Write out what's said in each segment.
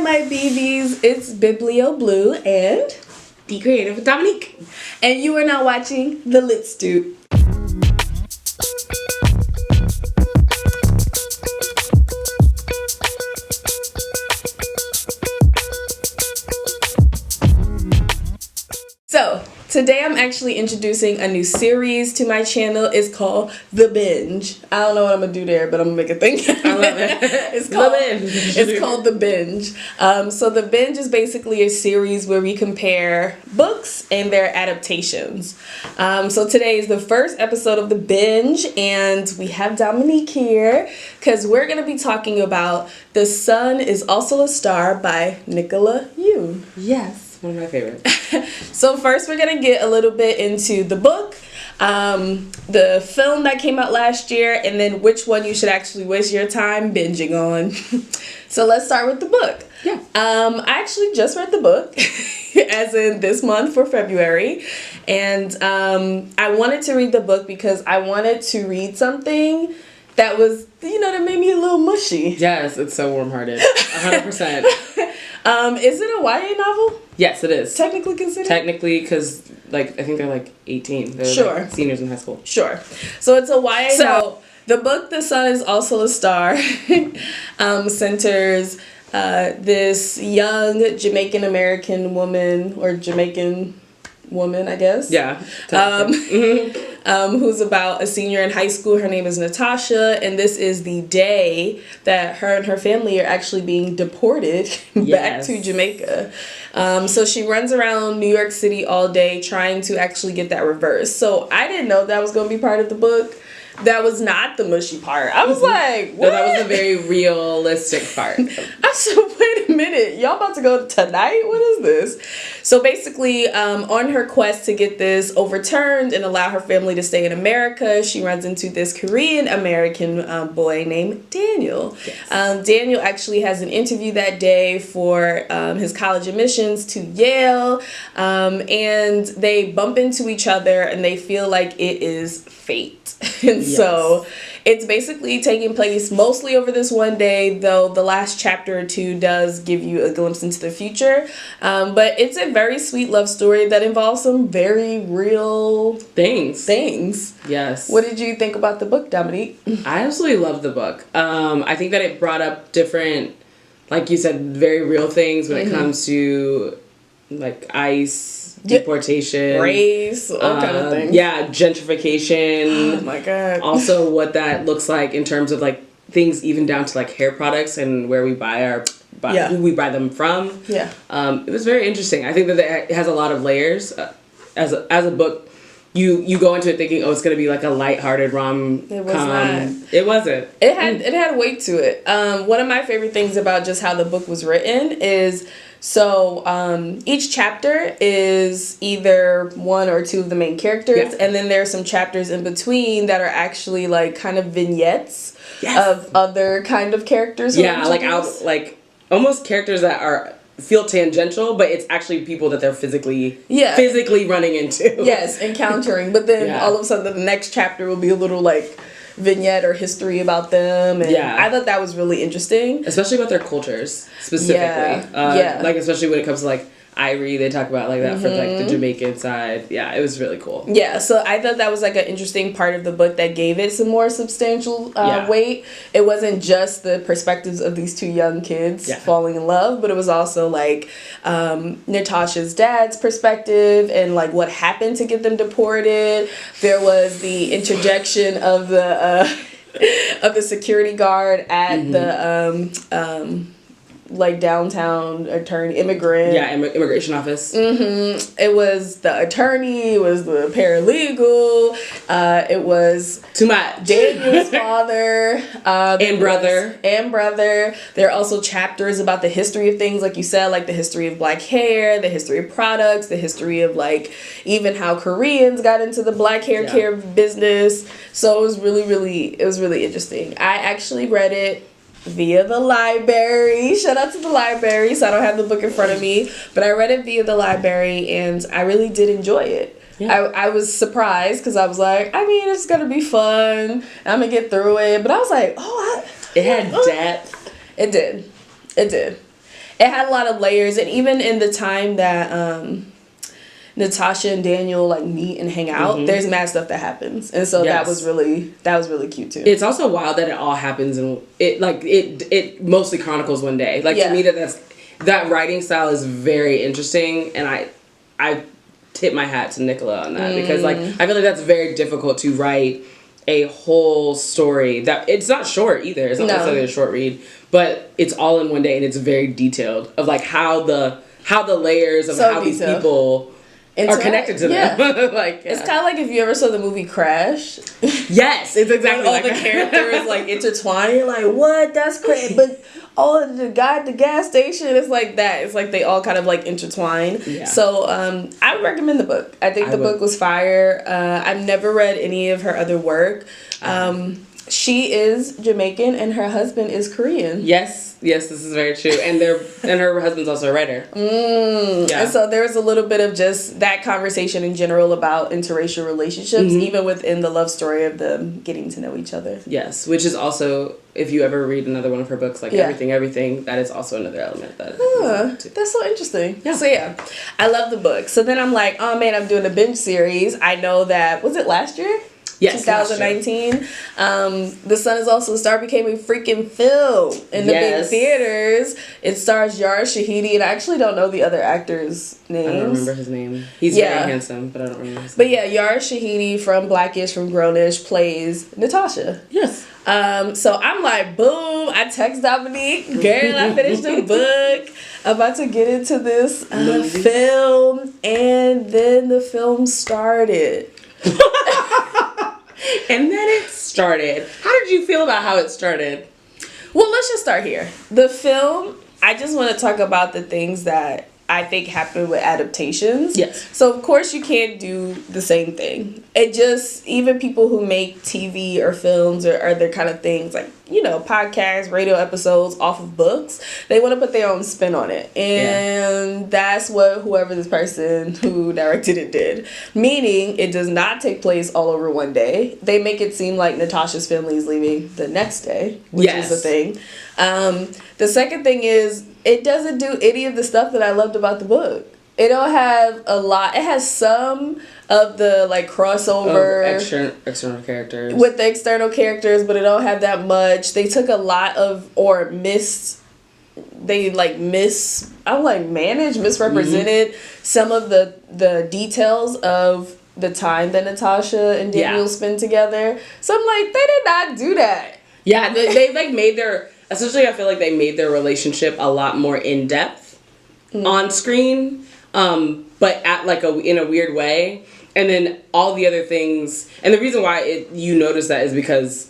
my BBs, it's Biblio Blue and Be Creative with Dominique. And you are now watching the Lit Stoop. So, today I'm actually introducing a new series to my channel. It's called The Binge. I don't know what I'm going to do there, but I'm going to make a thing. I love it. It's called The Binge. So The Binge is basically a series where we compare books and their adaptations. So today is the first episode of The Binge, and we have Dominique here because we're going to be talking about The Sun is Also a Star by Nicola Yoon. Yes. One of my favorites. So first we're going to get a little bit into the book, the film that came out last year, and then which one you should actually waste your time binging on. So let's start with the book. Yeah. I actually just read the book, as in this month for February, and I wanted to read the book because I wanted to read something that was, that made me a little mushy. Yes, it's so warm-hearted. 100%. Is it a YA novel? Yes, it is. Technically considered? Technically, because, I think they're, 18. They're, sure. Seniors in high school. Sure. So it's a YA novel. The book, The Sun is Also a Star, centers this young Jamaican-American woman, or Jamaican woman, I guess. Yeah. Who's about a senior in high school. Her name is Natasha, and this is the day that her and her family are actually being deported back to Jamaica. So she runs around New York City all day trying to actually get that reversed. So I didn't know that was going to be part of the book. That was not the mushy part. I was like, what? No, that was the very realistic part. I said, wait a minute. Y'all about to go tonight? What is this? So basically, on her quest to get this overturned and allow her family to stay in America, she runs into this Korean-American boy named Daniel. Yes. Daniel actually has an interview that day for his college admissions to Yale, and they bump into each other and they feel like it is fate. And so it's basically taking place mostly over this one day, though the last chapter or two does give you a glimpse into the future. But it's a very sweet love story that involves some very real things. Yes. What did you think about the book, Dominique? I absolutely loved the book. I think that it brought up different, like you said, very real things when it comes to ICE, deportation, race, all kind of things. Yeah, gentrification. Oh my god. Also, what that looks like in terms of things, even down to hair products and where we buy who we buy them from. Yeah. It was very interesting. I think that it has a lot of layers. As a book, you go into it thinking, oh, it's gonna be a lighthearted rom-com. It was not. It wasn't. It had weight to it. One of my favorite things about just how the book was written is, each chapter is either one or two of the main characters, and then there are some chapters in between that are actually kind of vignettes of other kind of characters. Yeah, almost characters that feel tangential, but it's actually people that they're physically running into. Yes, encountering. But then all of a sudden the next chapter will be a little vignette or history about them, and I thought that was really interesting, especially about their cultures specifically. Especially when it comes to Irie, they talk about that from the Jamaican side. Yeah, it was really cool. Yeah, so I thought that was an interesting part of the book that gave it some more substantial weight. It wasn't just the perspectives of these two young kids falling in love, but it was also Natasha's dad's perspective and what happened to get them deported. There was the interjection of the security guard at the downtown immigrant immigration office. It was the attorney, it was the paralegal, it was too much Daniel's father and brother. There are also chapters about the history of things, like you said, the history of black hair, the history of products, the history of even how Koreans got into the black hair care business. So it was really interesting. I actually read it via the library. Shout out to the library. So I don't have the book in front of me, but I read it via the library and I really did enjoy it. Yeah. I was surprised because I was it's gonna be fun. I'm gonna get through it. But I was it had depth. It did. it had a lot of layers, and even in the time that Natasha and Daniel like meet and hang out, there's mad stuff that happens, and so that was really cute too. It's also wild that it all happens, and it mostly chronicles one day. Like to me, that writing style is very interesting, and I tip my hat to Nicola on that because like I feel like that's very difficult to write a whole story that it's not short either. It's not necessarily a short read, but it's all in one day, and it's very detailed of like how the layers of how these people are connected to them. Like it's kind of like if you ever saw the movie Crash. Yes, it's exactly all the characters like intertwined. You're like, what? That's crazy. But the guy at the gas station, it's like that. It's like they all kind of like intertwine. Yeah. So I would recommend the book. I think the book was fire. I've never read any of her other work. She is Jamaican and her husband is Korean. Yes, this is very true. And her husband's also a writer. Yeah. And so there was a little bit of just that conversation in general about interracial relationships, even within the love story of them getting to know each other. Yes, which is also, if you ever read another one of her books, like Everything, that is also another element that's so interesting. Yeah. So yeah, I love the book. So then I'm like, oh man, I'm doing a binge series. I know that, was it last year? Yes, 2019. The Sun Is Also a Star became a freaking film in the big theaters. It stars Yara Shahidi, and I actually don't know the other actors' names. I don't remember his name. He's very handsome, but I don't remember his name. But yeah, Yara Shahidi from Blackish, from Grownish, plays Natasha. Yes. So I'm like, boom, I text Dominique, girl, I finished the book. I'm about to get into this film, and then the film started. And then it started. How did you feel about how it started? Well, let's just start here. The film, I just want to talk about the things that I think happen with adaptations. Yes. So, of course, you can't do the same thing. It just, even people who make TV or films or other kind of things, like, you know, podcasts, radio episodes off of books, they want to put their own spin on it. And that's what whoever this person who directed it did. Meaning, it does not take place all over one day. They make it seem like Natasha's family is leaving the next day, which is the thing. The second thing is, it doesn't do any of the stuff that I loved about the book. It don't have a lot. It has some of the like crossover external characters with the external characters, but it don't have that much. They took a lot of misrepresented some of the details of the time that Natasha and Daniel spend together. So I'm like, they did not do that. Yeah, they like made their. Essentially, I feel like they made their relationship a lot more in depth on screen, but at like in a weird way. And then all the other things, and the reason why you notice that is because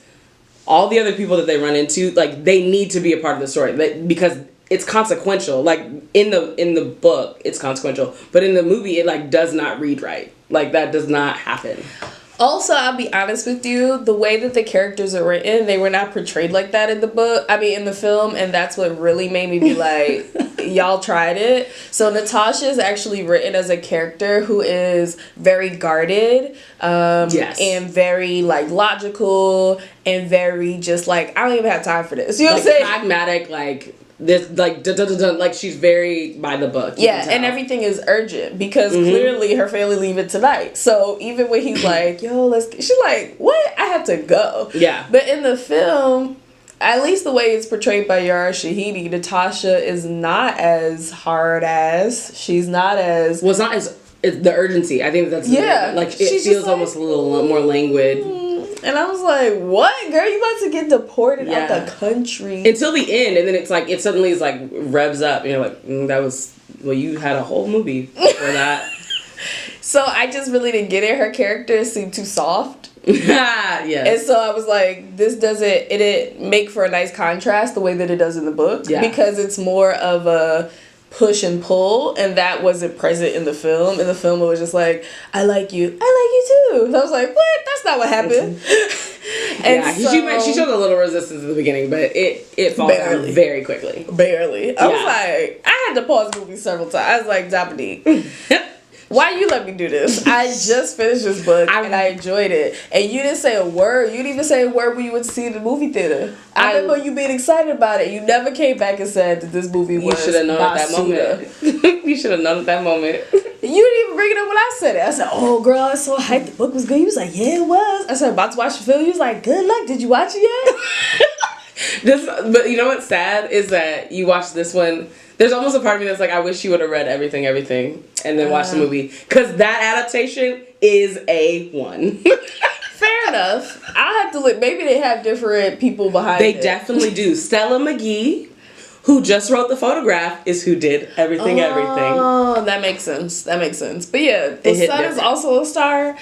all the other people that they run into, like they need to be a part of the story, because it's consequential. Like in the book, it's consequential, but in the movie, it like does not read right. Like that does not happen. Also, I'll be honest with you, the way that the characters are written, they were not portrayed like that in the film, and that's what really made me be like, y'all tried it. So Natasha is actually written as a character who is very guarded, and very like logical, and very just like, I don't even have time for this. You know what I'm saying? Pragmatic, like this, like like she's very by the book. Yeah, and everything is urgent because clearly her family leaving tonight. So even when he's like, "Yo, she's like, "What? I have to go." Yeah. But in the film, at least the way it's portrayed by Yara Shahidi, Natasha is not as hard ass. She's not as it's not as the urgency. I think that's like it feels almost a little more languid. And I was like, what? Girl, you about to get deported out the country. Until the end, and then it's like, it suddenly is like, revs up, and you're like, you had a whole movie for that. So I just really didn't get it. Her character seemed too soft. Yes. And so I was like, it didn't make for a nice contrast the way that it does in the book. Yeah. Because it's more of a push and pull, and that wasn't present in the film. In the film, it was just like, I like you too. And I was like, what? That's not what happened. She showed a little resistance at the beginning, but it falls down very quickly. Barely. I was like, I had to pause the movie several times. I was like, Dominique. Why you let me do this? I just finished this book and I enjoyed it. And you didn't say a word. You didn't even say a word when you went to see it in the movie theater. I remember you being excited about it. You never came back and said that this movie was. You should have known at that moment. You should have known at that moment. You didn't even bring it up when I said it. I said, "Oh, girl, I was so hyped. The book was good." You was like, "Yeah, it was." I said, "About to watch the film." You was like, "Good luck. Did you watch it yet?" But you know what's sad is that you watched this one. There's almost a part of me that's like, I wish you would have read everything, and then watched the movie. Because that adaptation is A1. Fair enough. I have to look. Maybe they have different people behind it. They definitely do. Stella McGee, who just wrote The Photograph, is who did everything. Oh, that makes sense. But yeah, the son is also a star.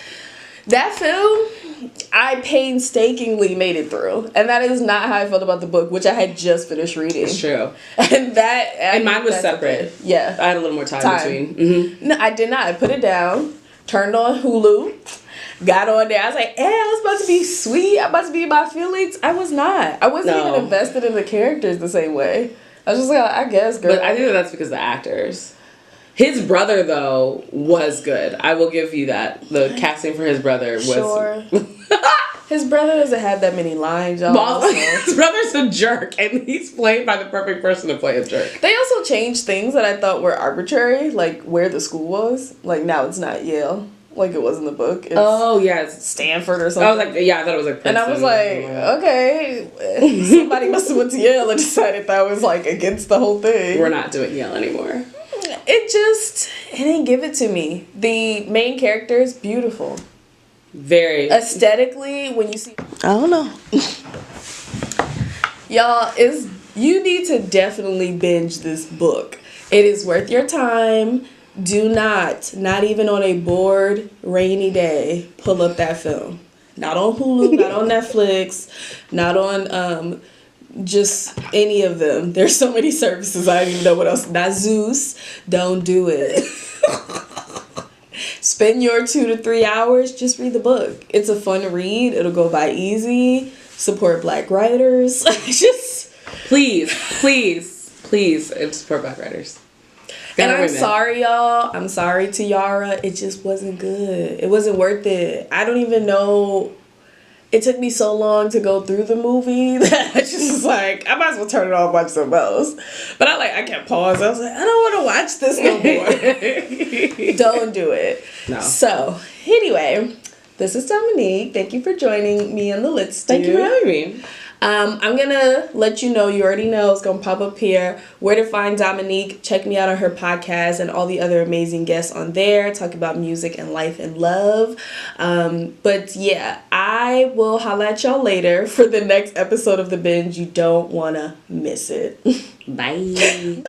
That film, I painstakingly made it through. And that is not how I felt about the book, which I had just finished reading. It's true. And mine was separate. Yeah. I had a little more time between. Mm-hmm. No, I did not. I put it down, turned on Hulu, got on there. I was like, I was about to be sweet. I'm about to be in my feelings. I was not. I wasn't even invested in the characters the same way. I was just like, I guess, girl. But I think that's because of the actors. His brother, though, was good. I will give you that. The casting for his brother was... Sure. His brother doesn't have that many lines, y'all. His brother's a jerk, and he's played by the perfect person to play a jerk. They also changed things that I thought were arbitrary, like where the school was. Like, now it's not Yale, like it was in the book. It's Stanford or something. I was like, I thought it was like Princeton. And I was like, okay, somebody must have went to Yale and decided that was like against the whole thing. We're not doing Yale anymore. It didn't give it to me. The main character is beautiful. Very. Aesthetically, when you see... I don't know. Y'all, you need to definitely binge this book. It is worth your time. Do not even on a bored, rainy day, pull up that film. Not on Hulu, not on Netflix, not on... just any of them. There's so many services, I don't even know what else. Not Zeus. Don't do it. Spend your 2 to 3 hours, just read the book. It's a fun read. It'll go by easy. Support Black writers. Just please and support Black writers. And I'm sorry, y'all. I'm sorry to Yara. It just wasn't good. It wasn't worth it. I don't even know. It took me so long to go through the movie that I just was like, I might as well turn it off and watch something else. But I kept pausing. I was like, I don't want to watch this no more. Don't do it. No. So, anyway, this is Dominique. Thank you for joining me on the Lit Stoop. Thank you for having me. I'm going to let you know, you already know, it's going to pop up here, where to find Dominique. Check me out on her podcast and all the other amazing guests on there. Talk about music and life and love. But yeah, I will holla at y'all later for the next episode of The Binge. You don't want to miss it. Bye.